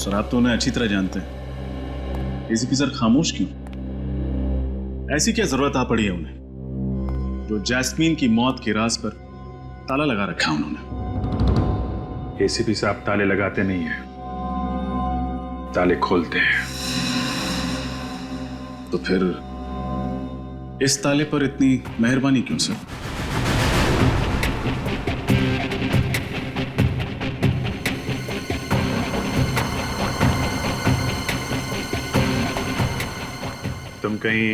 Sir आप तो उन्हें अच्छी तरह जानते हैं। एसीपी सर खामोश क्यों? ऐसी क्या जरूरत आ पड़ी है उन्हें जो जैस्मीन की मौत के राज पर ताला लगा रखा है उन्होंने? एसीपी साहब ताले लगाते नहीं हैं, ताले खोलते हैं। तो फिर इस ताले पर इतनी मेहरबानी क्यों सर? तुम कहीं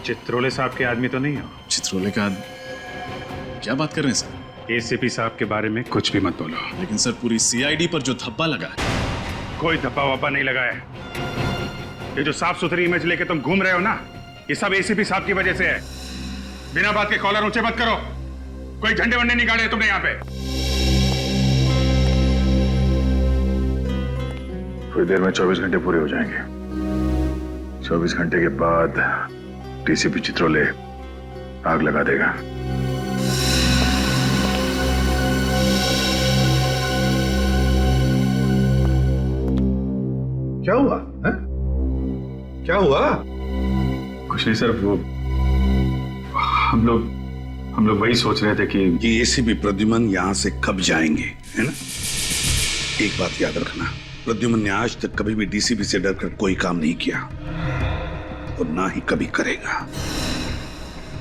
चित्रोले साहब के आदमी तो नहीं हो? चित्रोले का क्या बात कर रहे हैं सर? एसीपी साहब के बारे में कुछ भी मत बोलो। लेकिन सर पूरी सीआईडी पर जो धब्बा लगा है। कोई धब्बा वब्बा नहीं लगा है। ये जो साफ सुथरी इमेज लेके तुम घूम रहे हो ना, ये सब एसीपी साहब की वजह से है। बिना बात के कॉलर ऊंचे मत करो। कोई झंडे वंडे नहीं गाड़े तुमने यहाँ पे। थोड़ी देर में 24 घंटे पूरे हो जाएंगे। 24 घंटे के बाद डीसीपी चित्रोले आग लगा देगा। क्या हुआ है? क्या हुआ? कुछ नहीं सर, वो हम लोग वही सोच रहे थे कि ये एसीपी प्रद्युमन यहां से कब जाएंगे, है ना? एक बात याद रखना, प्रद्युमन ने आज तक कभी भी डीसीपी से डरकर कोई काम नहीं किया और ना ही कभी करेगा।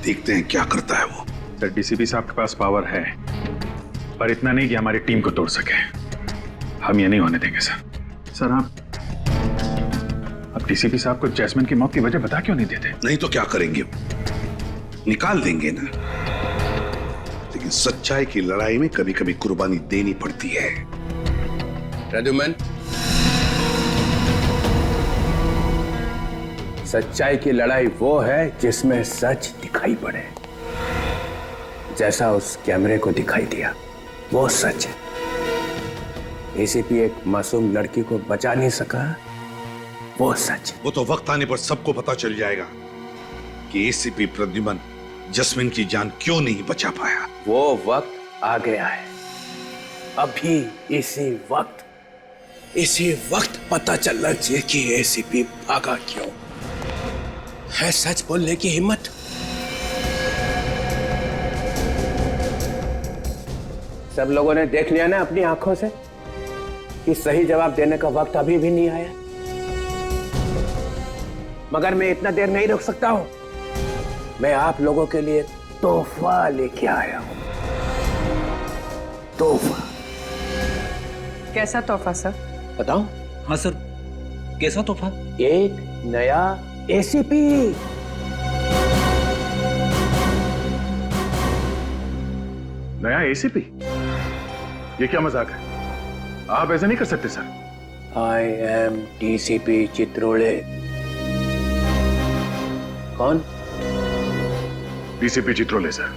देखते हैं क्या करता है वो। सर डीसीपी साहब के पास पावर है, पर इतना नहीं कि हमारी टीम को तोड़ सके। हम ये नहीं होने देंगे सर। सर आप डीसीपी साहब को जैस्मिन की मौत की वजह बता क्यों नहीं देते? नहीं तो क्या करेंगे? निकाल देंगे ना। लेकिन सच्चाई की लड़ाई में कभी कभी कुर्बानी देनी पड़ती है। प्रद्युमन, सच्चाई की लड़ाई वो है जिसमें सच दिखाई पड़े। जैसा उस कैमरे को दिखाई दिया वो सच है। एसीपी एक मासूम लड़की को बचा नहीं सका, वो सच है। वो तो वक्त आने पर सबको पता चल जाएगा कि एसीपी प्रद्युमन जैस्मिन की जान क्यों नहीं बचा पाया। वो वक्त आ गया है। अभी इसी वक्त पता चलना चाहिए कि एसीपी भागा क्यों। है सच बोलने की हिम्मत। सब लोगों ने देख लिया ना अपनी आंखों से कि सही जवाब देने का वक्त अभी भी नहीं आया। मगर मैं इतना देर नहीं रुक सकता हूं। मैं आप लोगों के लिए तोहफा लेके आया हूं। तोहफा। कैसा तोहफा सर? बताऊं? हाँ सर, कैसा तोहफा? एक नया एसीपी। नया एसीपी? ये क्या मजाक है? आप ऐसा नहीं कर सकते sir. I am DCP Chitrole. कौन? DCP Chitrole sir.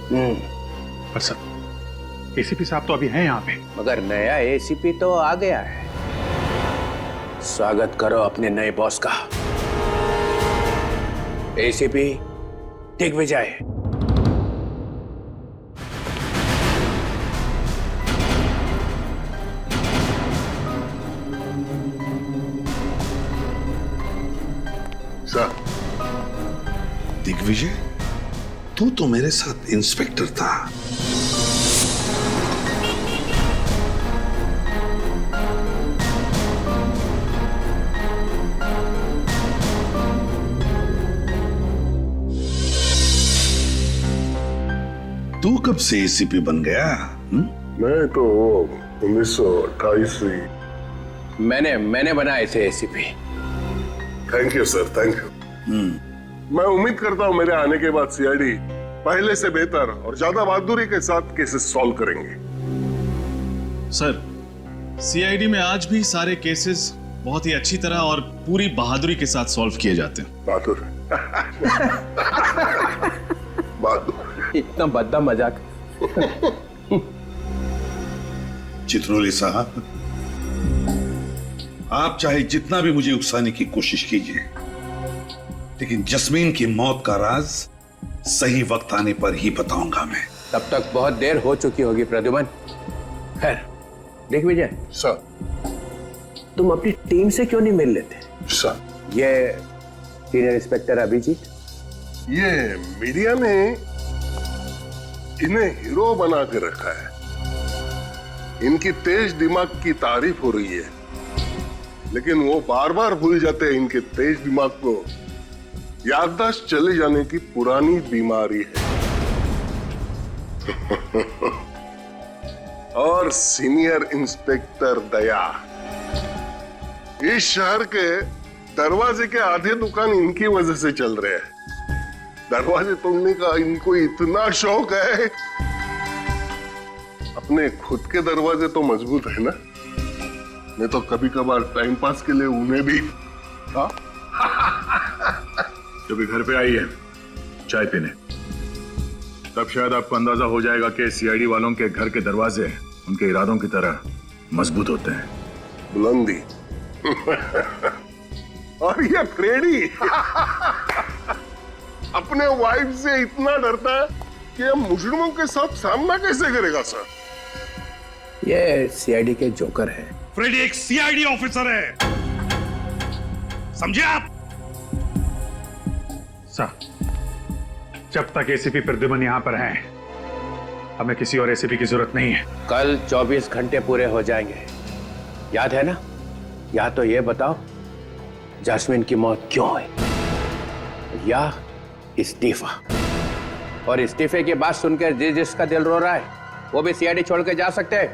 पर सर एसीपी साहब तो अभी हैं यहाँ पे। मगर नया एसीपी तो आ गया है। स्वागत करो अपने नए बॉस का। एसीपी दिग्विजय। सर, दिग्विजय, तू तो मेरे साथ इंस्पेक्टर था। तू कब से एसीपी बन गया? मैं तो 1928 से। मैंने बनाए थे ACP. Thank you sir, thank you. मैं उम्मीद करता हूं मेरे आने के बाद सीआईडी पहले से बेहतर और ज्यादा बहादुरी के साथ केसेस सॉल्व करेंगे। सर सीआईडी में आज भी सारे केसेस बहुत ही अच्छी तरह और पूरी बहादुरी के साथ सॉल्व किए जाते हैं। बहादुर। बहादुर। इतना बद्दा मजाक। चित्रोले साहब, आप चाहे जितना भी मुझे उकसाने की कोशिश कीजिए, लेकिन जैस्मीन की मौत का राज सही वक्त आने पर ही बताऊंगा मैं। तब तक बहुत देर हो चुकी होगी प्रद्युमन। खैर दिग्विजय सर, तुम अपनी टीम से क्यों नहीं मिल लेते? सर, ये सीनियर इंस्पेक्टर अभिजीत, ये मीडिया ने इन्हें हीरो बना के रखा है। इनकी तेज दिमाग की तारीफ हो रही है, लेकिन वो बार बार भूल जाते हैं इनके तेज दिमाग को याददाश्त चले जाने की पुरानी बीमारी है। और सीनियर इंस्पेक्टर दया, इस शहर के दरवाजे के आधे दुकान इनकी वजह से चल रहे हैं। दरवाजे तोड़ने का इनको इतना शौक है। अपने खुद के दरवाजे तो मजबूत है ना, नहीं तो कभी कभार टाइम पास के लिए उन्हें भी। हाँ, जब घर पे आई है चाय पीने, तब शायद आपको अंदाजा हो जाएगा कि सीआईडी वालों के घर के दरवाजे उनके इरादों की तरह मजबूत होते हैं। बुलंदी और ये फ्रेडी अपने वाइफ से इतना डरता है कि अब मुजरिमों के साथ सामना कैसे करेगा सर? ये सीआईडी के जोकर है। फ्रेडी एक सीआईडी ऑफिसर है, समझे आप? सर, जब तक एसीपी प्रद्युमन यहां पर हैं, हमें किसी और एसीपी की जरूरत नहीं है। कल 24 घंटे पूरे हो जाएंगे, याद है ना? या तो ये बताओ जैस्मिन की मौत क्यों हुई, या इस्तीफा। और इस्तीफे की बात सुनकर जिसका दिल रो रहा है वो भी सीआईडी छोड़ के जा सकते हैं।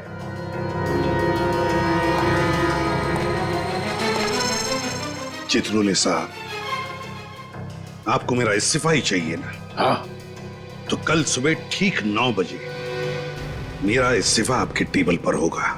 चित्रोले साहब, आपको मेरा इस्तीफा ही चाहिए ना? हाँ, तो कल सुबह ठीक 9 बजे मेरा इस्तीफा आपके टेबल पर होगा।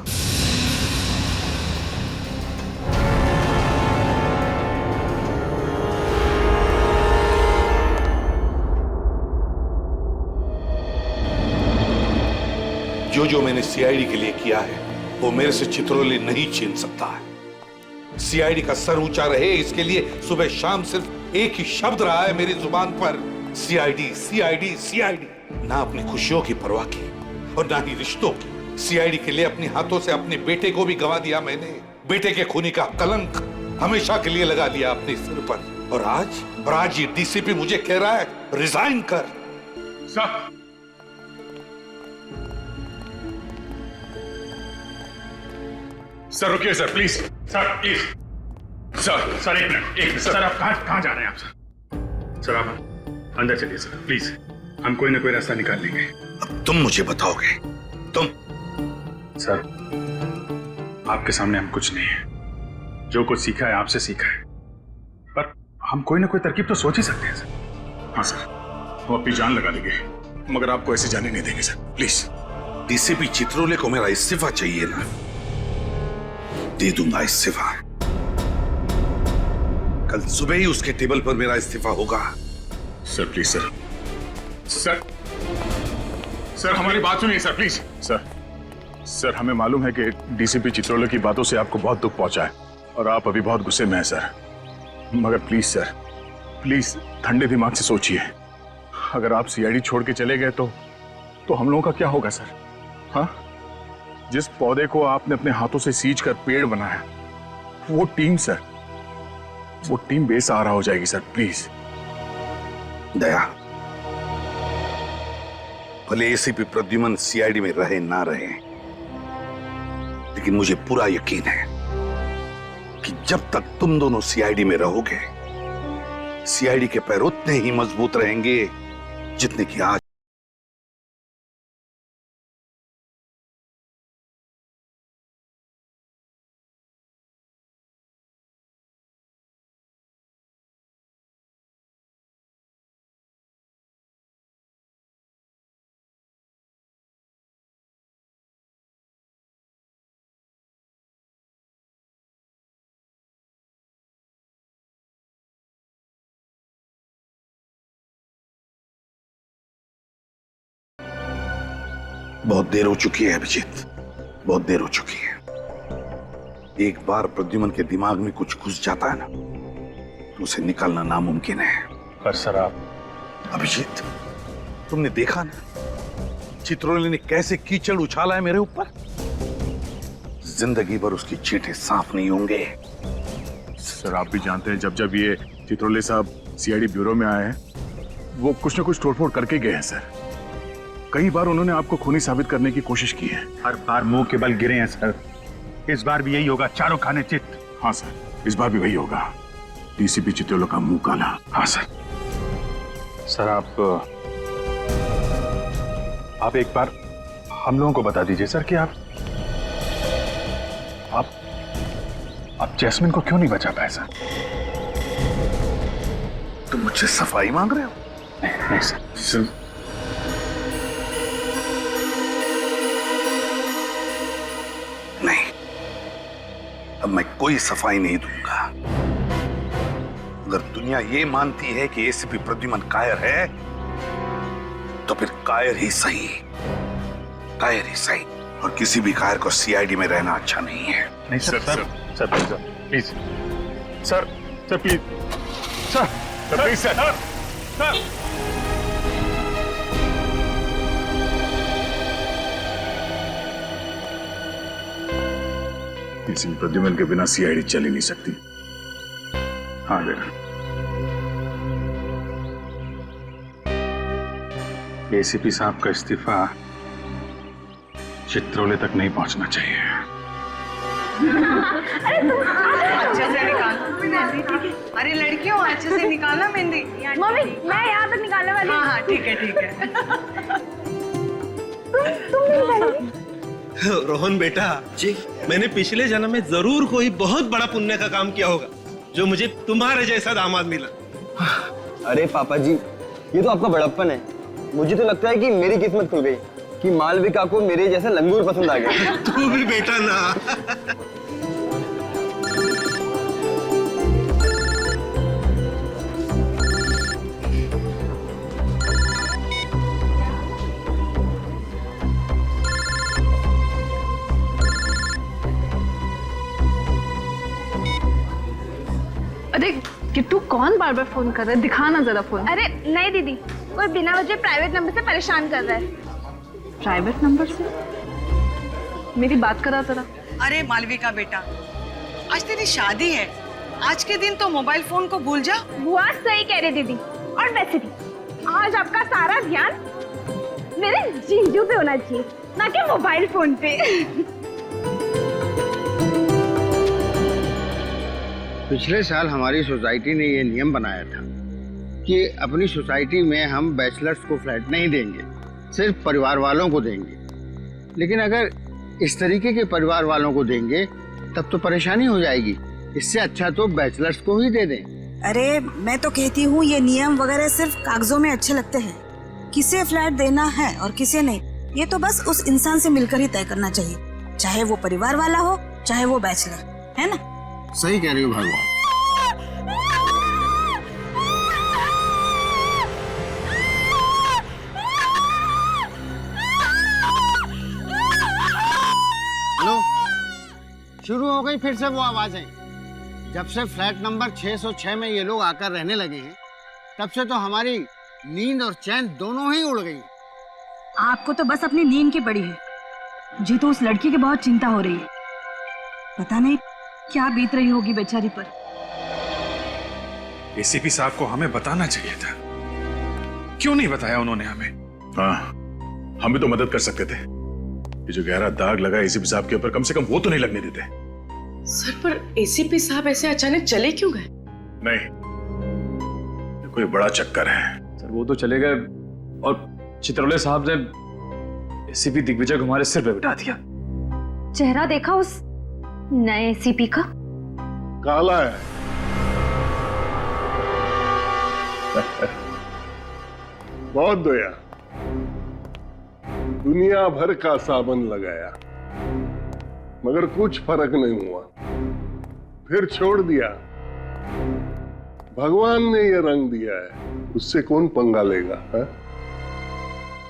जो मैंने सीआईडी के लिए किया है वो मेरे से चित्रोले नहीं छीन सकता है। सीआईडी का सर ऊंचा रहे, इसके लिए सुबह शाम सिर्फ एक ही शब्द रहा है मेरी जुबान पर, सीआईडी सीआईडी सीआईडी। ना अपनी खुशियों की परवाह की और ना ही रिश्तों की। सीआईडी के लिए अपने हाथों से अपने बेटे को भी गंवा दिया मैंने। बेटे के खूनी का कलंक हमेशा के लिए लगा लिया अपने सिर पर। और आज ये डीसीपी मुझे कह रहा है रिजाइन कर। सर, सर रुकिए sir, please sir, please sir, एक मिनट सर, आप कहां जा रहे हैं आप? सर आप अंदर चलिए सर, प्लीज। हम कोई ना कोई रास्ता निकाल लेंगे। अब तुम मुझे बताओगे? तुम? सर, आपके सामने हम कुछ नहीं है। जो कुछ सीखा है आपसे सीखा है, पर हम कोई ना कोई तरकीब तो सोच ही सकते हैं सर। हाँ सर, हम अपनी जान लगा देंगे, मगर आपको ऐसे जाने नहीं देंगे सर, प्लीज। डीसीपी चित्रोले को मेरा इस्तीफा चाहिए ना? दे दूंगा इस्तीफा। कल सुबह ही उसके टेबल पर मेरा इस्तीफा होगा। Sir please sir, sir sir हमारी बात सुनिए सर, प्लीज। सर हमें मालूम है कि डीसीपी चित्रोले की बातों से आपको बहुत दुख पहुंचा है और आप अभी बहुत गुस्से में हैं सर, मगर प्लीज सर, प्लीज ठंडे दिमाग से सोचिए। अगर आप सीआईडी छोड़ के चले गए तो हम लोगों का क्या होगा सर? हाँ, जिस पौधे को आपने अपने हाथों से सींच कर पेड़ बनाया, वो टीम सर, वो टीम बेसहारा हो जाएगी सर, प्लीज। दया, भले एसीपी प्रद्युमन सीआईडी में रहे ना रहे, लेकिन मुझे पूरा यकीन है कि जब तक तुम दोनों सीआईडी में रहोगे, सीआईडी के पैर उतने ही मजबूत रहेंगे जितने कि आज। बहुत देर हो चुकी है अभिजीत, बहुत देर हो चुकी है। एक बार प्रद्युमन के दिमाग में कुछ घुस जाता है ना, तो उसे निकालना नामुमकिन है। पर सर आप। अभिजीत, तुमने देखा ना चित्रोले ने कैसे कीचड़ उछाला है मेरे ऊपर। जिंदगी भर उसकी चींटे साफ नहीं होंगे। सर आप भी जानते हैं जब जब ये चित्रोले साहब सीआईडी ब्यूरो में आए हैं वो कुछ न कुछ तोड़फोड़ करके गए हैं सर। कई बार उन्होंने आपको खूनी साबित करने की कोशिश की है। हर बार मुंह के बल गिरे हैं सर, इस बार भी यही होगा, चारों खाने चित। हाँ सर, इस बार भी वही होगा, डीसीपी चित्रोले का मुंह काला। हाँ सर। सर आप एक बार हम लोगों को बता दीजिए सर कि आप जैस्मिन को क्यों नहीं बचा पाए सर? तुम मुझसे सफाई मांग रहे हो? नहीं सर। सर नहीं, अब मैं कोई सफाई नहीं दूंगा। अगर दुनिया ये मानती है कि एसीपी प्रद्युमन कायर है तो फिर कायर ही सही, कायर ही सही। और किसी भी कायर को सीआईडी में रहना अच्छा नहीं है। नहीं sir, sir please sir, please sir, please sir. ACP Pradyuman के बिना सीआईडी चल ही नहीं सकती। हाँ बेटा, एसीपी साहब का इस्तीफा चित्रोले तक नहीं पहुंचना चाहिए। अच्छे से निकाल। अरे लड़कियों अच्छे से निकालना मेहंदी। मम्मी मैं यहाँ तक निकालने वाली हूँ। हाँ ठीक है। रोहन बेटा जी, मैंने पिछले जन्म में जरूर कोई बहुत बड़ा पुण्य का काम किया होगा जो मुझे तुम्हारे जैसा दामाद मिला। अरे पापा जी, ये तो आपका बड़प्पन है। मुझे तो लगता है कि मेरी किस्मत खुल गई कि मालविका को मेरे जैसा लंगूर पसंद आ गया। तू भी बेटा ना। अरे किट्टू कौन बार बार फोन कर रहा है? दिखाना जरा फोन। अरे नहीं दीदी, कोई बिना वजह प्राइवेट नंबर से परेशान कर रहा है। प्राइवेट नंबर से? मेरी बात करा जरा। अरे मालविका बेटा, आज तेरी शादी है, आज के दिन तो मोबाइल फोन को भूल जा। बुआ सही कह रही दीदी। और वैसे भी आज आपका सारा ध्यान मेरे जीजू पे होना चाहिए, ना कि मोबाइल फोन पे। पिछले साल हमारी सोसाइटी ने ये नियम बनाया था कि अपनी सोसाइटी में हम बैचलर्स को फ्लैट नहीं देंगे, सिर्फ परिवार वालों को देंगे। लेकिन अगर इस तरीके के परिवार वालों को देंगे तब तो परेशानी हो जाएगी। इससे अच्छा तो बैचलर्स को ही दे दें। अरे मैं तो कहती हूँ ये नियम वगैरह सिर्फ कागजों में अच्छे लगते हैं। किसे फ्लैट देना है और किसे नहीं, ये तो बस उस इंसान से मिलकर ही तय करना चाहिए, चाहे वो परिवार वाला हो चाहे वो बैचलर, है ना? सही कह रही हो भगवान। हेलो, शुरू हो गई फिर से वो आवाजें। जब से फ्लैट नंबर 606 में ये लोग आकर रहने लगे हैं तब से तो हमारी नींद और चैन दोनों ही उड़ गई। आपको तो बस अपनी नींद की पड़ी है, मुझे तो उस लड़की की बहुत चिंता हो रही है। पता नहीं क्या बीत रही होगी बेचारी पर। एसीपी साहब को हमें बताना चाहिए था, क्यों नहीं बताया उन्होंने हमें? हाँ, हम भी तो मदद कर सकते थे। ये जो गहरा दाग लगा एसीपी साहब के ऊपर, कम से कम वो तो नहीं लगने देते। सर पर एसीपी साहब ऐसे अचानक चले क्यों गए? नहीं, ये कोई बड़ा चक्कर है। सर वो तो चले गए और चित्रोले साहब ने एसीपी दिग्विजय को हमारे सिर पे बिठा दिया। चेहरा देखा उस नए एसीपी का? काला है। बहुत दया, दुनिया भर का साबन लगाया मगर कुछ फर्क नहीं हुआ, फिर छोड़ दिया। भगवान ने ये रंग दिया है, उससे कौन पंगा लेगा?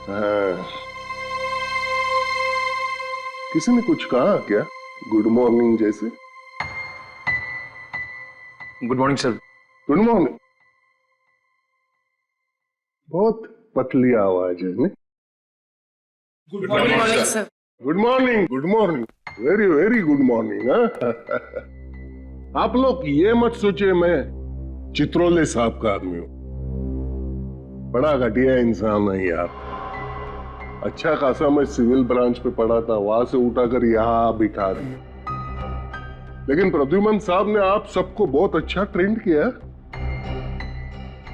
हाँ। किसी ने कुछ कहा क्या? गुड मॉर्निंग जैसे? Good morning sir. Good morning. बहुत पतली आवाज है नहीं? Good morning sir. Good morning, good morning. Very very good morning. आप लोग ये मत सोचिए मैं चित्रोले साहब का आदमी हूं। बड़ा घटिया इंसान है यार। अच्छा खासा मैं सिविल ब्रांच पे पढ़ा था, वहां से उठाकर यहाँ बिठा दिया। लेकिन प्रद्युमन साहब ने आप सबको बहुत अच्छा ट्रेंड किया।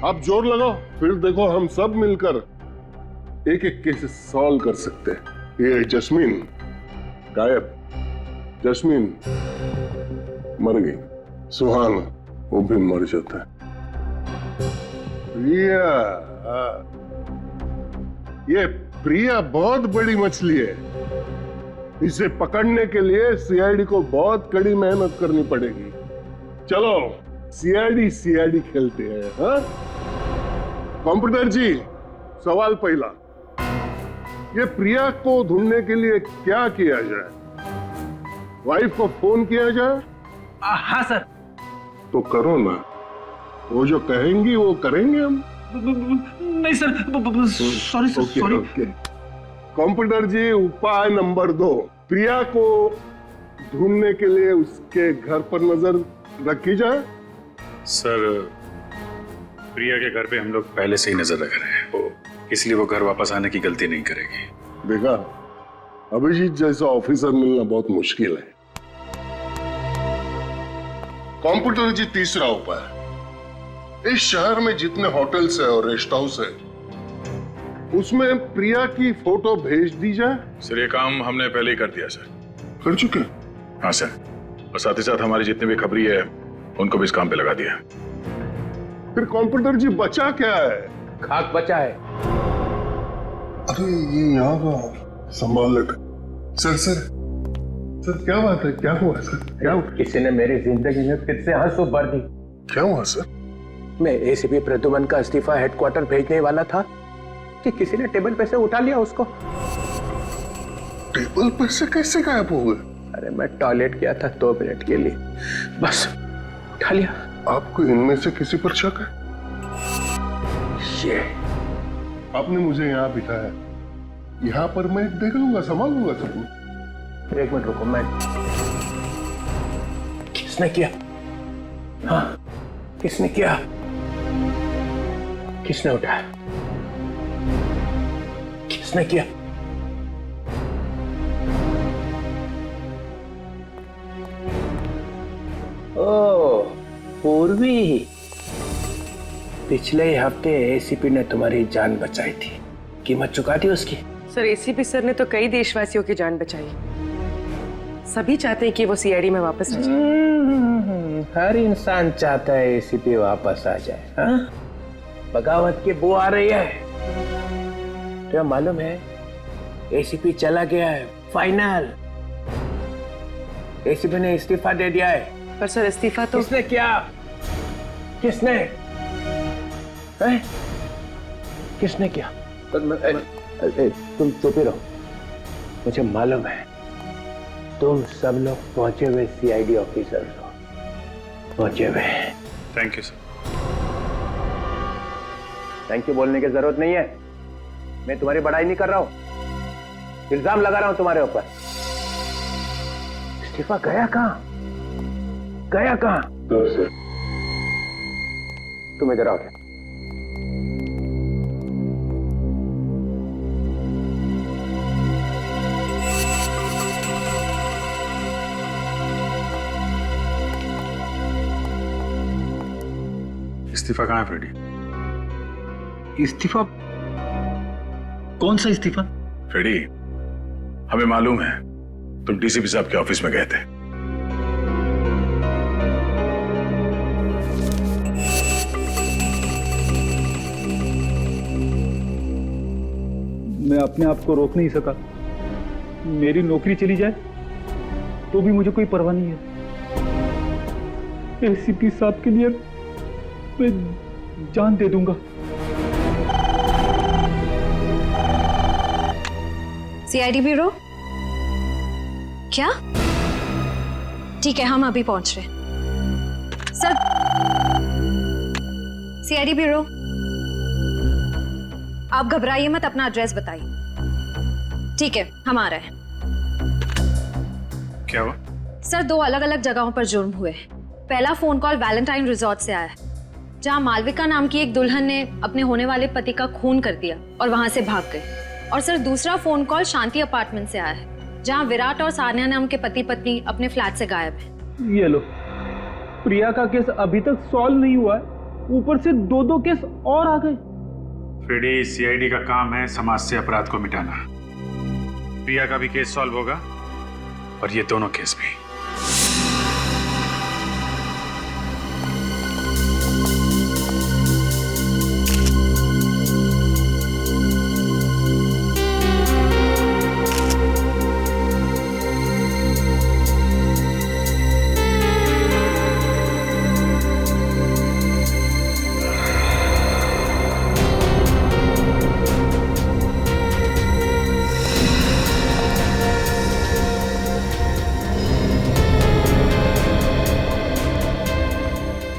आप जोर लगाओ, फिर देखो हम सब मिलकर एक एक केस सॉल्व कर सकते हैं। ये जस्मीन गायब, जस्मीन मर गई, सुहाना वो भी मर जाता है। प्रिया, ये प्रिया बहुत बड़ी मछली है। इसे पकड़ने के लिए सीआईडी को बहुत कड़ी मेहनत करनी पड़ेगी। चलो सीआईडी खेलते हैं। हाँ? कंप्यूटर जी, सवाल पहला, ये प्रिया को ढूंढने के लिए क्या किया जाए? वाइफ को फोन किया जाए? हाँ सर। तो करो ना, वो जो कहेंगी वो करेंगे हम। नहीं sir, sorry sir, sorry. Computer ji, उपाय नंबर 2, प्रिया को ढूंढने के लिए उसके घर पर नजर रखी जाए। सर, प्रिया के घर पे हम लोग पहले से ही नजर रख रहे हैं, इसलिए वो घर वापस आने की गलती नहीं करेगी। देखा, अभिजीत जैसा ऑफिसर मिलना बहुत मुश्किल है। कंप्यूटर जी, तीसरा उपाय, इस शहर में जितने होटल्स है और रेस्ट हाउस है उसमें प्रिया की फोटो भेज दी जाए। सर, ये काम हमने पहले ही कर दिया सर। कर चुके? हाँ सर, और साथ ही साथ हमारी जितने भी खबरी है उनको भी इस काम पे लगा दिया। फिर कंप्यूटर जी, बचा क्या है? खाक बचा है। अरे ये यहाँ का संभाल लेते। सर क्या बात है? क्या हुआ सर? क्या हुआ? किसी ने मेरी जिंदगी में फिर से आंसू भर दी। क्या हुआ सर? मैं एसीपी प्रद्युमन का इस्तीफा हेडक्वार्टर भेजने वाला था कि किसी ने टेबल पे से उठा लिया उसको। टेबल पर से कैसे गायब हो गए? अरे मैं टॉयलेट गया था 2 मिनट के लिए, बस उठा लिया। आपको इनमें से किसी पर शक है? ये आपने मुझे यहाँ बिठाया, यहाँ पर मैं देख लूंगा, संभाल लूंगा सब। 1 मिनट रुको। मैं किसने किया? हाँ, किसने किया? किसने उठाया? किसने किया? ओ, पूर्वी, पिछले हफ्ते एसीपी ने तुम्हारी जान बचाई थी, कीमत चुका दी उसकी। सर, एसीपी सर ने तो कई देशवासियों की जान बचाई। सभी चाहते हैं कि वो सीआईडी में वापस आ जाए। हर इंसान चाहता है एसीपी वापस आ जाए। हाँ? बगावत की बू आ रही है। तो मालूम है एसीपी चला गया है, फाइनल। एसीपी ने इस्तीफा दे दिया है। पर सर, इस्तीफा तो किसने किया? किसने? है? किसने किया? तुम चुप ही रहो। मुझे मालूम है तुम सब लोग पहुंचे हुए सीआईडी ऑफिसर हो, पहुंचे हुए। Thank you sir. Thank you बोलने की जरूरत नहीं है। मैं तुम्हारी बड़ाई नहीं कर रहा हूं, इल्जाम लगा रहा हूं तुम्हारे ऊपर। इस्तीफा गया कहां? गया कहां? तुम इधर आओ। इस्तीफा कहाँ है फ्रेडी? इस्तीफा? कौन सा इस्तीफा? फ्रेडी, हमें मालूम है तुम डीसीपी साहब के ऑफिस में गए थे। मैं अपने आप को रोक नहीं सका। मेरी नौकरी चली जाए तो भी मुझे कोई परवाह नहीं है। एसीपी साहब के लिए मैं जान दे दूंगा। CID bureau? क्या? ठीक है, हम अभी पहुंच रहे हैं। सर, सीआईडी ब्यूरो, आप घबराइए मत, अपना एड्रेस बताइए। ठीक है, हम आ रहे हैं। क्या हुआ? सर 2 अलग अलग जगहों पर जुर्म हुए। पहला फोन कॉल वैलेंटाइन रिजॉर्ट से आया है, जहां मालविका नाम की एक दुल्हन ने अपने होने वाले पति का खून कर दिया और वहां से भाग गई। और सर दूसरा फोन कॉल शांति अपार्टमेंट से आया है, जहां विराट और सान्या नाम के पति पत्नी अपने फ्लैट से गायब है। ये लो, प्रिया का केस अभी तक सॉल्व नहीं हुआ है, ऊपर से 2 केस और आ गए। फ्रेडी, सीआईडी का काम है समाज से अपराध को मिटाना। प्रिया का भी केस सॉल्व होगा और ये दोनों केस भी।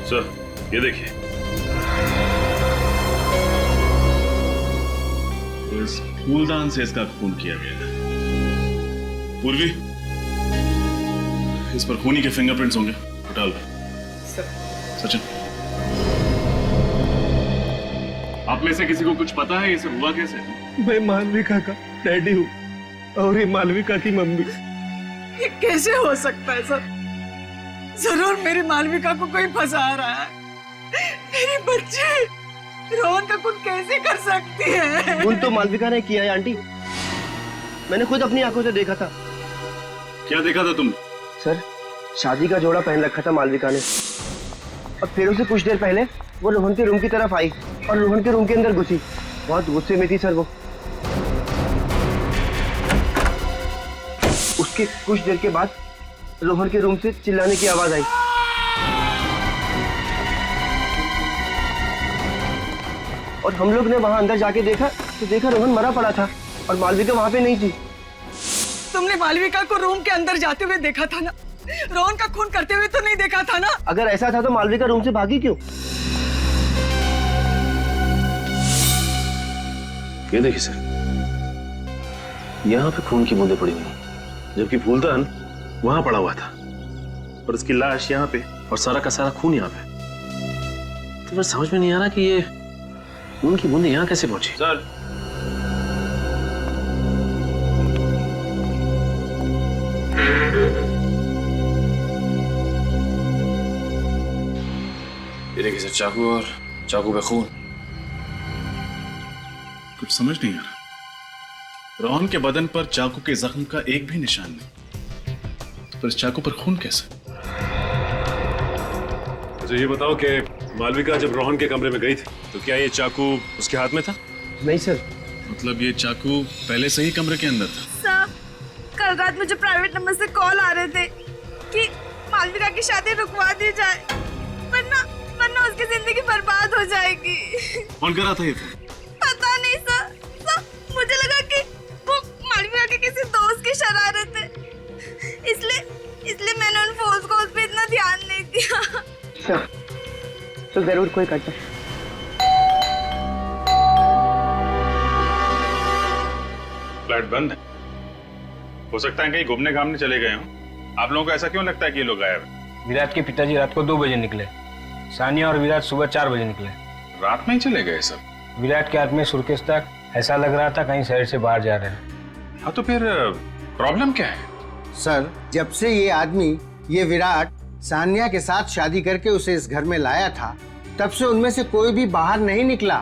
सर, ये देखिए, इस फूलदान से इसका खून किया गया है। पूर्वी, इस पर खूनी के फिंगरप्रिंट्स होंगे, उठा लो। सचिन, आप में से किसी को कुछ पता है ये सब हुआ कैसे? मैं मालविका का डैडी हूँ और ये मालविका की मम्मी। ये कैसे हो सकता है सर? जरूर मेरी मालविका को कोई फंसा रहा है। मेरी बच्ची रोहन का खून कैसे कर सकती है? खून तो मालविका ने किया है आंटी, मैंने खुद अपनी आंखों से देखा था। क्या देखा था तुम? सर, शादी का जोड़ा पहन रखा था मालविका ने, और फिर उसे कुछ देर पहले वो रोहन के रूम की तरफ आई और रोहन के रूम के अंदर घुसी। बहुत गुस्से में थी सर वो। उसके कुछ देर के बाद रोहन के रूम से चिल्लाने की आवाज आई। और हम लोग ने वहां अंदर जाके देखा तो देखा रोहन मरा पड़ा था और मालविका वहां पे नहीं थी। तुमने मालविका को रूम के अंदर जाते हुए देखा था ना? रोहन का खून करते हुए तो नहीं देखा था ना? अगर ऐसा था तो मालविका रूम से भागी क्यों? ये देखिए सर, यहाँ पे खून की बूंदें पड़ी हुई, जबकि फूलदान वहां पड़ा हुआ था और उसकी लाश यहाँ पे और सारा का सारा खून यहाँ पे। तो बस समझ में नहीं आ रहा कि ये खून की बूंदें यहाँ कैसे पहुंची। सर, ये देखिए सर, चाकू और चाकू पे खून। कुछ समझ नहीं आ रहा। रोहन के बदन पर चाकू के जख्म का एक भी निशान नहीं, तो इस चाकू पर खून कैसे? मुझे ये बताओ कि मालविका जब रोहन के कमरे में गई थी तो क्या ये चाकू उसके हाथ में था? नहीं सर। मतलब ये चाकू पहले से ही कमरे के अंदर था? सर, कल रात मुझे प्राइवेट नंबर से कॉल आ रहे थे कि मालविका की शादी रुकवा दी जाए, वरना उसकी जिंदगी बर्बाद हो जाएगी। कौन कर रहा था ये फोन? पता नहीं सर, मुझे लगा कि वो मालविका के किसी दोस्त की शरारत है, इसलिए मैंने उन फोन कॉल्स पे इतना ध्यान नहीं दिया। तो जरूर कोई करता। फ्लैट बंद है, हो सकता है कहीं घूमने घामने चले गए हों। आप लोगों को ऐसा क्यों लगता है कि ये लोग गायब हैं? विराट के पिताजी रात को 2 बजे निकले, सानिया और विराट सुबह 4 बजे निकले। रात में ही चले गए सब? विराट के हाथ में सूटकेस था, ऐसा लग रहा था कहीं शहर से बाहर जा रहे हैं। हाँ, तो फिर प्रॉब्लम क्या है? सर, जब से ये आदमी, ये विराट सान्या के साथ शादी करके उसे इस घर में लाया था, तब से उनमें से कोई भी बाहर नहीं निकला।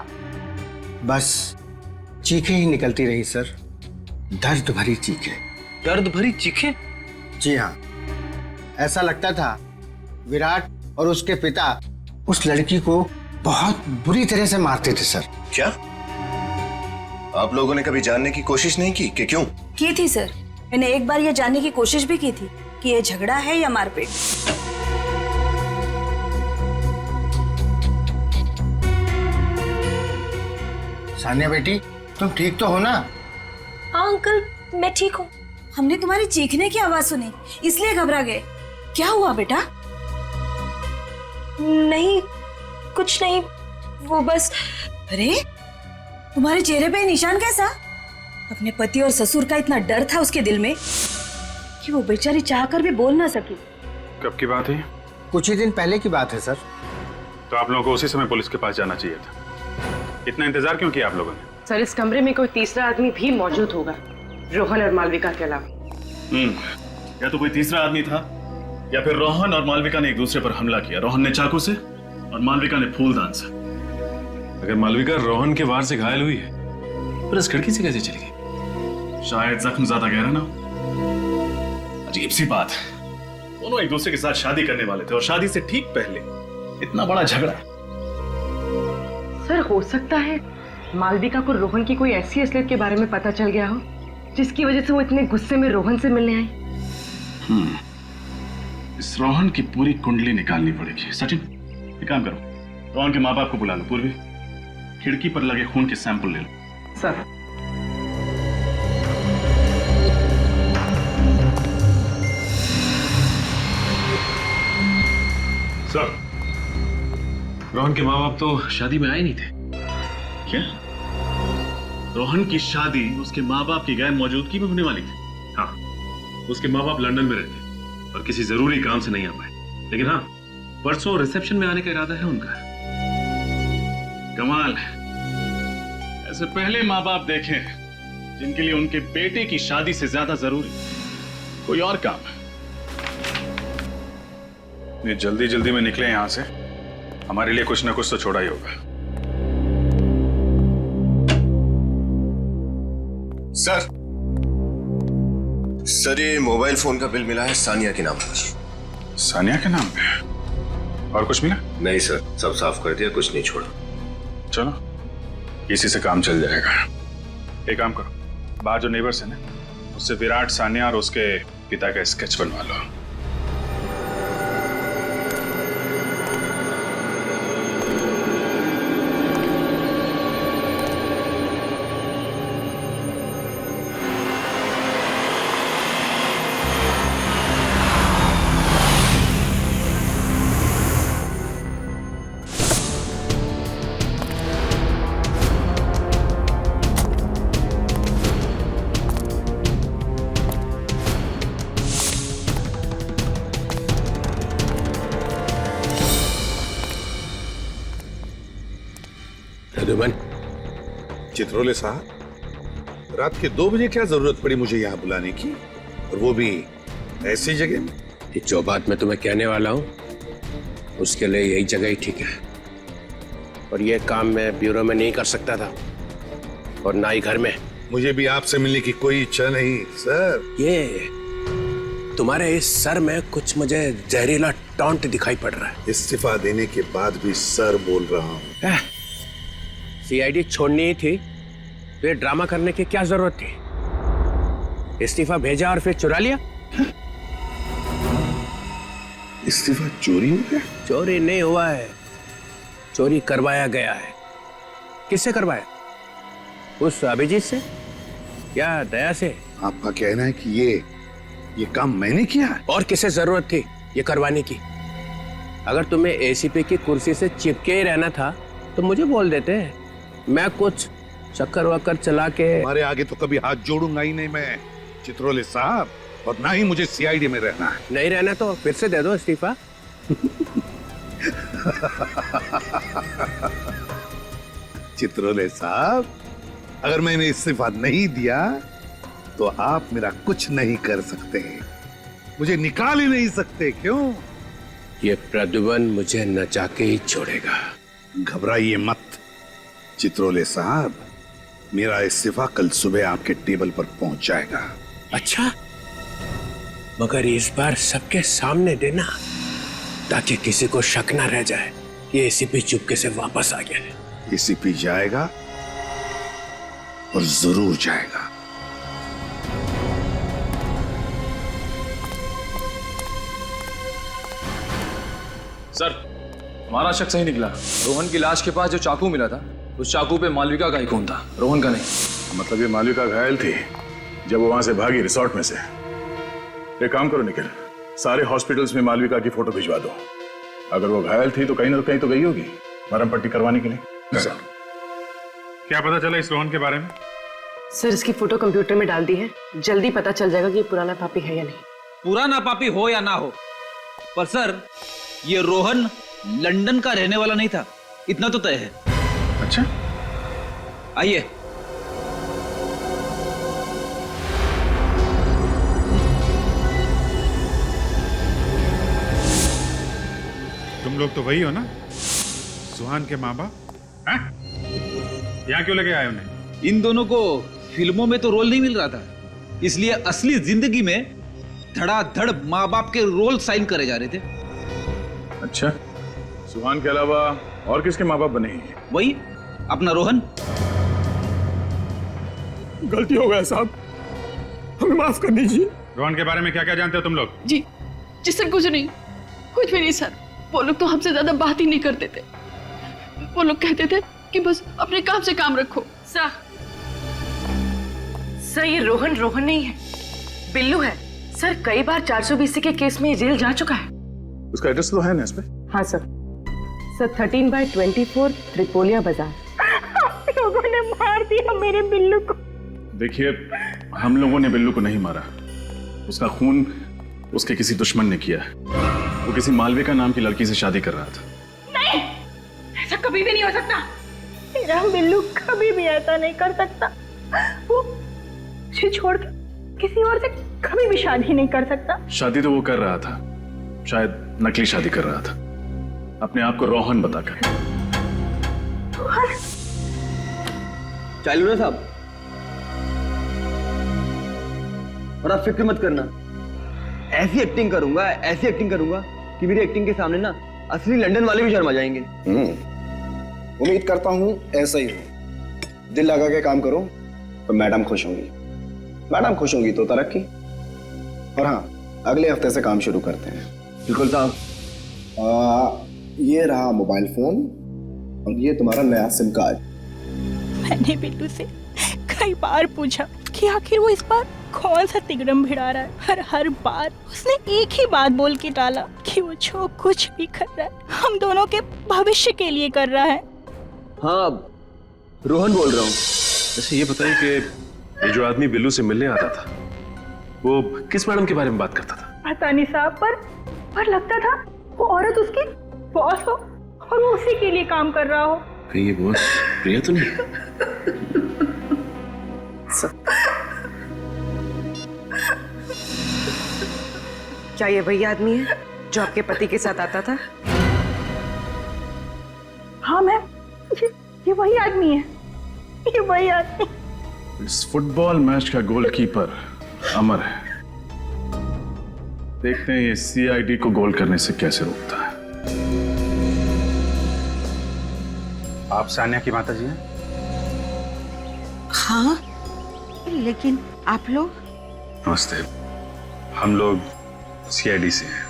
बस चीखें ही निकलती रही सर, दर्द भरी चीखें। दर्द भरी चीखें? जी हाँ, ऐसा लगता था विराट और उसके पिता उस लड़की को बहुत बुरी तरह से मारते थे सर। क्या आप लोगों ने कभी जानने की कोशिश नहीं की कि क्यों? की थी सर, मैंने एक बार ये जानने की कोशिश भी की थी कि ये झगड़ा है या मारपीट। सान्या बेटी, तुम ठीक तो हो ना? हाँ अंकल, मैं ठीक हूँ। हमने तुम्हारी चीखने की आवाज सुनी, इसलिए घबरा गए। क्या हुआ बेटा? नहीं, कुछ नहीं, वो बस। अरे, तुम्हारे चेहरे पे निशान कैसा? अपने पति और ससुर का इतना डर था उसके दिल में। कि वो बेचारी चाहकर भी बोल ना सकी। कब की बात है? कुछ ही दिन पहले की बात है सर। तो आप लोगों को उसी समय पुलिस के पास जाना चाहिए था। इतना इंतजार क्यों किया आप लोगों ने? सर इस कमरे में कोई तीसरा आदमी भी मौजूद होगा रोहन और मालविका के अलावा। या तो कोई तीसरा आदमी था या फिर रोहन और मालविका ने एक दूसरे पर हमला किया। रोहन ने चाकू से और मालविका ने फूलदान से। अगर मालविका रोहन के वार से घायल हुई है पर इस खिड़की से कैसे चली गई? शायद जख्म ज्यादा गहरा ना हो। अजीब सी बात है, दोनों एक दूसरे के साथ शादी करने वाले थे और शादी से ठीक पहले इतना बड़ा झगड़ा। सर हो सकता है मालविका को रोहन की कोई ऐसी असलियत के बारे में पता चल गया हो जिसकी वजह से वो इतने गुस्से में रोहन से मिलने आई। इस रोहन की पूरी कुंडली निकालनी पड़ेगी। सचिन एक काम करो, रोहन के माँ बाप को बुला लो। पूर्वी खिड़की पर लगे खून के सैंपल ले लो। सर सर रोहन के माँ बाप तो शादी में आए नहीं थे। क्या? रोहन की शादी उसके माँ बाप की गैर मौजूदगी में होने वाली थी? हाँ, उसके माँ बाप लंदन में रहते और किसी जरूरी काम से नहीं आ पाए। लेकिन हाँ, परसों रिसेप्शन में आने का इरादा है उनका। कमाल, ऐसे पहले माँ बाप देखे जिनके लिए उनके बेटे की शादी से ज्यादा जरूरी कोई और काम है। ये जल्दी जल्दी में निकले यहां से, हमारे लिए कुछ ना कुछ तो छोड़ा ही होगा। सर ये मोबाइल फोन का बिल मिला है सानिया के नाम पर। सानिया के नाम पे? और कुछ मिला? नहीं सर, सब साफ कर दिया, कुछ नहीं छोड़ा। चलो इसी से काम चल जाएगा। एक काम करो, बाहर जो नेबर्स है ना, उससे विराट, सानिया और उसके पिता का स्केच बनवा लो। चित्रोले साहब, रात के 2 बजे क्या जरूरत पड़ी मुझे यहाँ बुलाने की, और वो भी ऐसी जगह में? ये जो बात मैं तुम्हें कहने वाला हूँ उसके लिए यही जगह ही ठीक है। और ये काम मैं ब्यूरो में नहीं कर सकता था और ना ही घर में। मुझे भी आपसे मिलने की कोई इच्छा नहीं सर। ये तुम्हारे इस सर में कुछ मुझे जहरीला टॉन्ट दिखाई पड़ रहा है। इस्तीफा देने के बाद भी सर बोल रहा हूँ। सीआईडी छोड़नी ही थी तो ये ड्रामा करने की क्या जरूरत थी? इस्तीफा भेजा और फिर चुरा लिया। इस्तीफा चोरी हो गया? चोरी नहीं हुआ है, चोरी करवाया गया है। किससे करवाया? उस अभिजीत से या दया से? आपका कहना है कि ये काम मैंने किया है? और किसे जरूरत थी ये करवाने की? अगर तुम्हें एसीपी की कुर्सी से चिपके ही रहना था तो मुझे बोल देते, मैं कुछ चक्कर वक्कर चला के। हमारे आगे तो कभी हाथ जोड़ूंगा ही नहीं मैं चित्रोले साहब, और ना ही मुझे सीआईडी में रहना है। नहीं रहना तो फिर से दे दो इस्तीफा। चित्रोले साहब, अगर मैंने इस्तीफा नहीं दिया तो आप मेरा कुछ नहीं कर सकते, मुझे निकाल ही नहीं सकते। क्यों? ये प्रद्युमन मुझे नचा के ही छोड़ेगा। घबराइए मत चित्रोले साहब, मेरा इस्तीफा कल सुबह आपके टेबल पर पहुंच जाएगा। अच्छा, मगर इस बार सबके सामने देना ताकि किसी को शक ना रह जाए कि एसीपी चुपके से वापस आ गया है। एसीपी जाएगा और जरूर जाएगा। सर, हमारा शक सही निकला। रोहन की लाश के पास जो चाकू मिला था उस चाकू पे मालविका का ही खून था, रोहन का नहीं। मतलब ये मालविका घायल थी जब वो वहां से भागी रिसोर्ट में से। एक काम करो निखिल, सारे हॉस्पिटल्स में मालविका की फोटो भिजवा दो। अगर वो घायल थी तो कहीं ना कहीं तो गई होगी मरहम पट्टी करवाने के लिए। सर, क्या पता चला इस रोहन के बारे में? सर इसकी फोटो कंप्यूटर में डाल दी है, जल्दी पता चल जाएगा कि ये पुराना पापी है या नहीं। पुराना पापी हो या ना हो, पर सर ये रोहन लंदन का रहने वाला नहीं था, इतना तो तय है। अच्छा, आइए। तुम लोग तो वही हो ना, सुहान के माँ बाप? यहाँ क्यों लगे आए उन्हें? इन दोनों को फिल्मों में तो रोल नहीं मिल रहा था, इसलिए असली जिंदगी में धड़ाधड़ माँ बाप के रोल साइन करे जा रहे थे। अच्छा, सुहान के अलावा और किसके माँ बाप बने हैं? वही अपना रोहन। गलती हो गया साहब, हमें माफ कर दीजिए। रोहन के बारे में क्या क्या जानते हो तुम लोग? जी जी सर, कुछ नहीं, कुछ भी नहीं सर। वो लोग तो हमसे ज्यादा बात ही नहीं करते थे। वो लोग कहते थे कि बस अपने काम से काम रखो। सर ये रोहन नहीं है, बिल्लू है। सर कई बार 420 के केस में जेल जा चुका है। उसका एड्रेस तो है ना इस पे? हाँ सर 13/24 त्रिपोलिया बाजार। लोगों ने मार दिया मेरे बिल्लू को। देखिए, हम लोगों ने बिल्लू को नहीं मारा, उसका खून उसके किसी दुश्मन ने किया। वो किसी मालविका नाम की लड़की से शादी कर रहा था। नहीं, ऐसा कभी भी नहीं हो सकता। मेरा बिल्लू कभी भी ऐसा नहीं कर सकता। वो मुझे छोड़कर किसी और से कभी भी शादी नहीं कर सकता। शादी तो वो कर रहा था, शायद नकली शादी कर रहा था, अपने आप को रोहन बताकर। चालू ना साहब, और आप फिक्र मत करना, ऐसी एक्टिंग करूंगा कि मेरी एक्टिंग के सामने ना असली लंदन वाले भी शर्मा जाएंगे। उम्मीद करता हूं ऐसा ही हो। दिल लगा के काम करो तो मैडम खुश होंगी, मैडम खुश होंगी तो तरक्की। और हाँ, अगले हफ्ते से काम शुरू करते हैं। बिल्कुल साहब। ये रहा मोबाइल फोन और ये तुम्हारा नया सिम कार्ड। मैंने बिल्लू से कई बार पूछा कि आखिर वो इस बार कौन सा तिगड़म भिड़ा रहा है, हर बार उसने एक ही बात बोल के टाला कि वो जो कुछ भी कर रहा है हम दोनों के भविष्य के लिए कर रहा है। हाँ, रोहन बोल रहा हूँ। वैसे ये बताइए कि ये जो आदमी बिल्लू से मिलने आता था, वो किस मैडम के बारे में बात करता था? पता नहीं साहब, पर लगता था वो औरत उसकी बॉस हो और वो उसी के लिए काम कर रहा हो। कहीं ये बॉस प्रिया तो नहीं? क्या ये वही आदमी है जो आपके पति के साथ आता था? हाँ मैम, ये वही आदमी है, ये वही आदमी। इस फुटबॉल मैच का गोलकीपर अमर है, देखते हैं ये सीआईडी को गोल करने से कैसे रोकता है। आप सान्या की माता जी हैं? हाँ, लेकिन आप लोग? नमस्ते, हम लोग सीआईडी से हैं।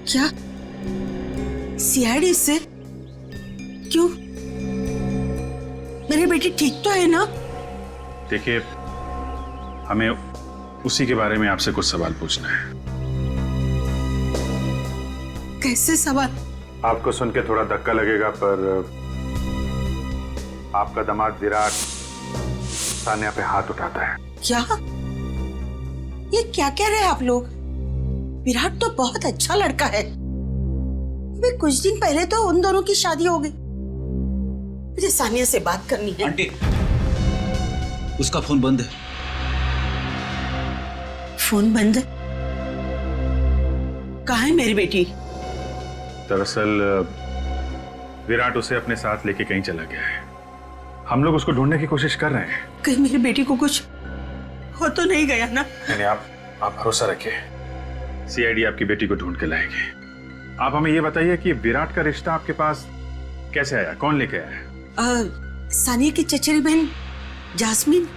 क्या सीआईडी से? क्यों? मेरी बेटी ठीक तो है ना? देखिए, हमें उसी के बारे में आपसे कुछ सवाल पूछना है। कैसे सवाल? आपको सुन के थोड़ा धक्का लगेगा, पर आपका दामाद विराट सान्या पे हाथ उठाता है। क्या? ये क्या कह रहे हैं आप लोग? विराट तो बहुत अच्छा लड़का है। अभी कुछ दिन पहले तो उन दोनों की शादी हो गई। मुझे सानिया से बात करनी है। आंटी, उसका फोन बंद है। फोन बंद? कहाँ है मेरी बेटी? दरअसल विराट उसे अपने साथ लेके कहीं चला गया है। हम लोग उसको ढूंढने की कोशिश कर रहे हैं। कहीं मेरी बेटी को कुछ हो तो नहीं गया ना? नहीं, आप भरोसा रखिए, सीआईडी आपकी बेटी को ढूंढ के लाएगी। आप हमें ये बताइए कि विराट का रिश्ता आपके पास कैसे आया, कौन लेके आया? सानिया की चचेरी बहन जास्मीन,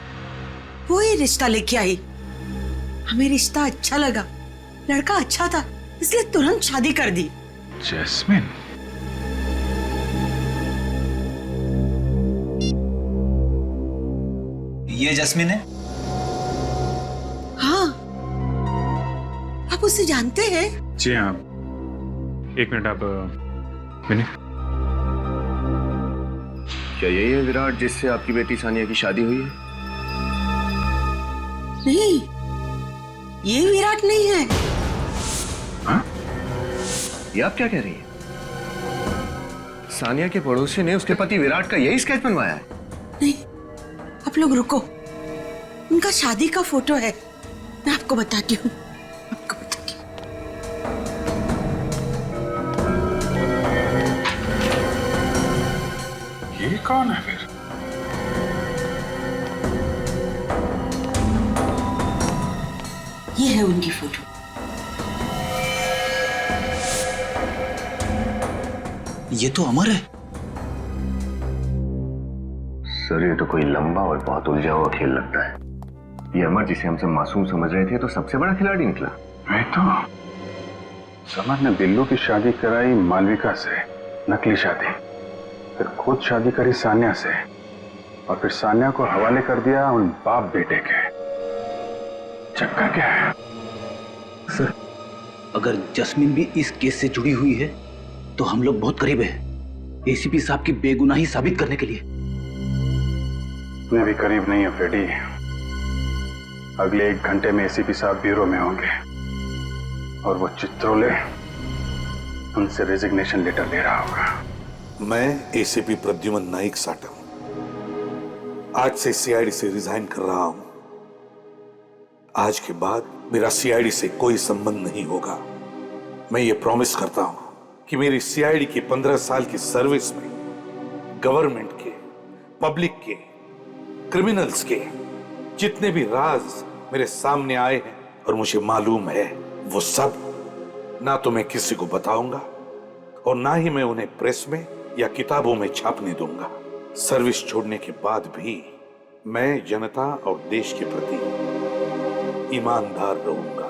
वो ही रिश्ता लेके आई। हमें रिश्ता अच्छा लगा, लड़का अच्छा था, इसलिए तुरंत शादी कर दी। जैस्मिन? ये जैस्मिन है? हाँ, आप उसे जानते हैं? जी हाँ। एक मिनट, आप मिनट। क्या यही है विराट जिससे आपकी बेटी सानिया की शादी हुई है? नहीं, ये विराट नहीं है। हाँ? ये आप क्या कह रही है? सानिया के पड़ोसी ने उसके पति विराट का यही स्केच बनवाया है? नहीं, आप लोग रुको, उनका शादी का फोटो है, मैं आपको बताती हूँ। ये कौन है फिर? ये है उनकी फोटो। ये तो अमर है। सर ये तो कोई लंबा और बहुत उलझा हुआ खेल लगता है। ये अमर जिसे हम सब मासूम समझ रहे थे तो सबसे बड़ा खिलाड़ी निकला। मैं तो समर ने बिल्लू की शादी कराई मालविका से, नकली शादी, फिर खुद शादी करी सान्या से, और फिर सान्या को हवाले कर दिया उन बाप बेटे के। चक्कर क्या है? सर, अगर जस्मीन भी इस केस से जुड़ी हुई है तो हम लोग बहुत करीब हैं एसीपी साहब की बेगुनाही साबित करने के लिए। मैं भी करीब नहीं हूं फ्रेडी। अगले 1 घंटे में एसीपी साहब ब्यूरो में होंगे और वो चित्रोले उनसे रेजिग्नेशन लेटर ले रहा होगा। मैं एसीपी प्रद्युमन नाइक साटम आज से सीआईडी से रिजाइन कर रहा हूं। आज के बाद मेरा सीआईडी से कोई संबंध नहीं होगा। मैं ये प्रॉमिस करता हूं कि मेरी सीआईडी की 15 साल की सर्विस में गवर्नमेंट के, पब्लिक के, क्रिमिनल्स के जितने भी राज मेरे सामने आए हैं और मुझे मालूम है, वो सब ना तो मैं किसी को बताऊंगा और ना ही मैं उन्हें प्रेस में या किताबों में छापने दूंगा। सर्विस छोड़ने के बाद भी मैं जनता और देश के प्रति ईमानदार रहूंगा।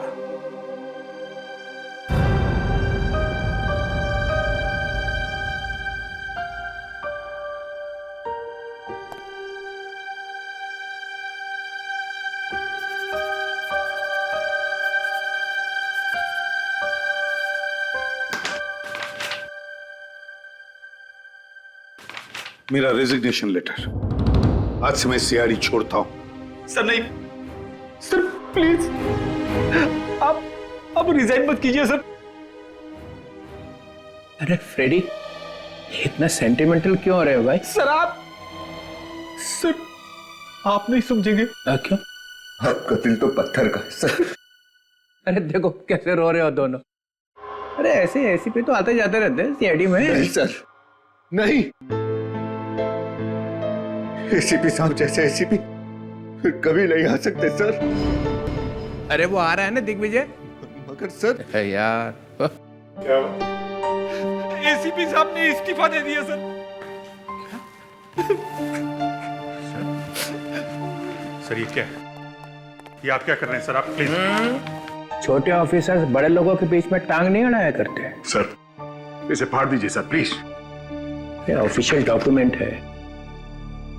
मेरा रेजिग्नेशन लेटर। आज से मैं सीआईडी छोड़ता हूं। सर नहीं, सर प्लीज, आप रिजाइन मत कीजिए सर। अरे फ्रेडी, इतना सेंटिमेंटल क्यों हो रहे हो भाई? सर आप नहीं समझेंगे। क्यों? आपका दिल तो पत्थर का है सर। अरे देखो कैसे रो रहे हो दोनों। अरे ऐसे एसीपी तो आते जाते रहते हैं सीआईडी में। नहीं सर, नहीं। एसीपी साहब जैसे एसीपी फिर कभी नहीं आ सकते सर। अरे वो आ रहा है ना दिग्विजय। मगर सर यार क्या एसीपी साहब ने इस्तीफा दे दिया सर। सर ये क्या है? ये आप क्या कर रहे हैं सर? आप प्लीज। छोटे ऑफिसर्स बड़े लोगों के बीच में टांग नहीं अड़ाया करते। सर इसे फाड़ दीजिए सर प्लीज। ये ऑफिशियल डॉक्यूमेंट है,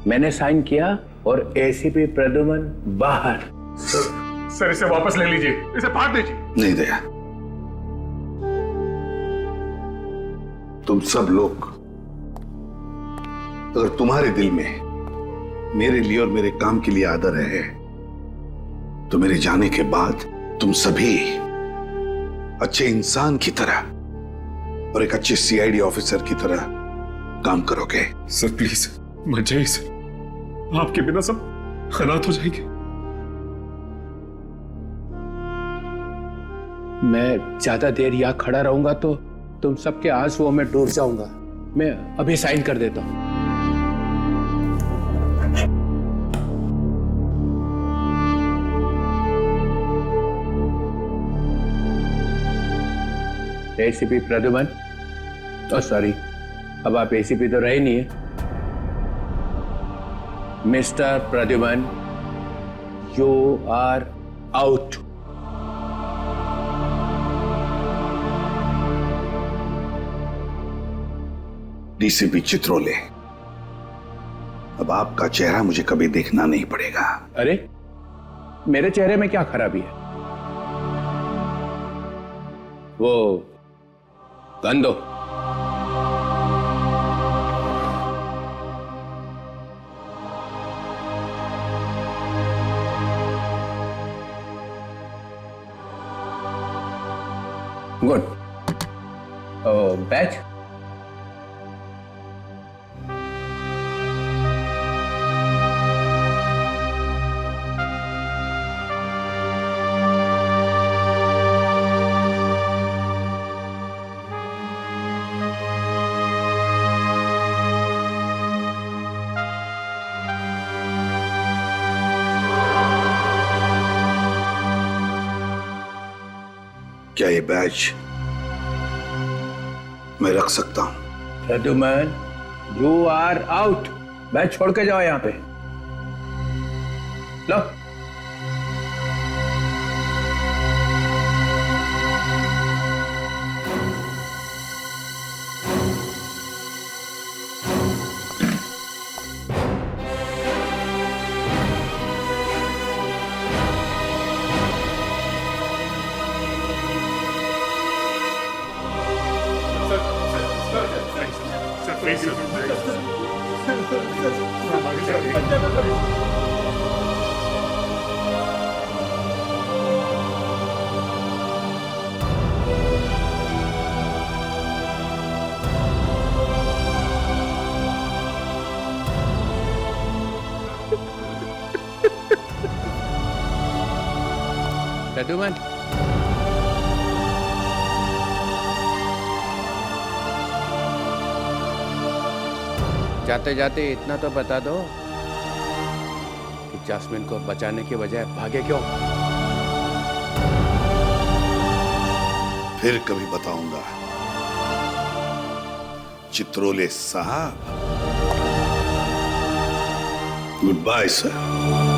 मैंने साइन किया और एसीपी प्रद्युमन बाहर। सर इसे वापस ले लीजिए, इसे फाड़ दीजिए। नहीं दया, तुम सब लोग, अगर तुम्हारे दिल में मेरे लिए और मेरे काम के लिए आदर है तो मेरे जाने के बाद तुम सभी अच्छे इंसान की तरह और एक अच्छे सीआईडी ऑफिसर की तरह काम करोगे। सर प्लीज मत जाइए सर, आपके बिना सब खराब हो जाएंगे। मैं ज्यादा देर यहाँ खड़ा रहूंगा तो तुम सबके आंसुओं में डूब जाऊंगा। मैं अभी साइन कर देता हूं। एसीपी प्रद्युमन, सॉरी, अब आप एसीपी तो रहे नहीं है। Mister Pradyuman, you are out. DCP Chitrole, अब आपका चेहरा मुझे कभी देखना नहीं पड़ेगा। अरे मेरे चेहरे में क्या खराबी है? वो गन दो। गुड। बैच क्या ये बैच मैं रख सकता हूं? Pradyuman, you are out. Badge छोड़ के जाओ यहां पे। लो। प्रद्युमन, जाते जाते इतना तो बता दो कि जैस्मिन को बचाने के बजाय भागे क्यों? फिर कभी बताऊंगा चित्रोले साहब। Goodbye sir.